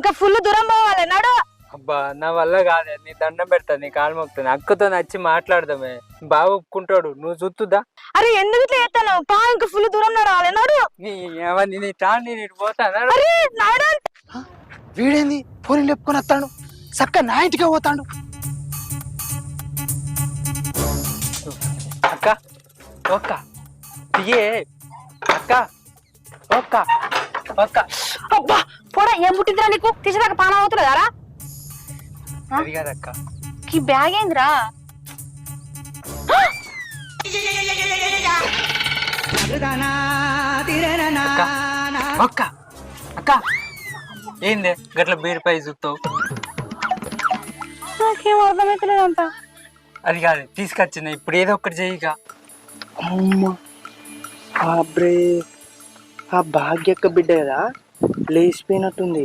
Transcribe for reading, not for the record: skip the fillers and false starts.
ఇంకా ఫుల్ దూరం పోవాలి నడు. అబ్బా నా వల్ల కాదే, నీ దండం పెడతా, నీ కాలు మొక్కుతాను. అక్కతో నచ్చి మాట్లాడదామే, బాగా ఒప్పుకుంటాడు. నువ్వు చూస్తుందా? అరే ఎందుకు ఇట్లా చేస్తాను? పా ఇంకా ఫుల్ దూరం నడవాలి నడు. నీ టాన్ నేను ఇటు పోతాను. అరే నడు. వీడేంది ఫోన్ లేపుకొని వస్తాడు, చక్క నా ఇంటికే పోతాడు. అక్క ఒక్క దిగే అక్క ఒక్క ఒక్క. అబ్బా పోడా, ఏం పుట్టిందిరా నీకు? తీసేదాకా పానం అవుతుంది కదా. అది కాదక్క, ఈ బ్యాగ్ ఏందిరా? ఒక్క అక్క ఏంది గట్ల బీరుపై చూస్తావు? నాకేం అర్థమవుతలేదంట. అది కాదు తీసుకొచ్చిన, ఇప్పుడు ఏదో ఒకటి చెయ్యిగా. అమ్మ అబ్రే, ఆ భాగ్యక్క బిడ్డ కదా లేచిపోయినట్టుంది.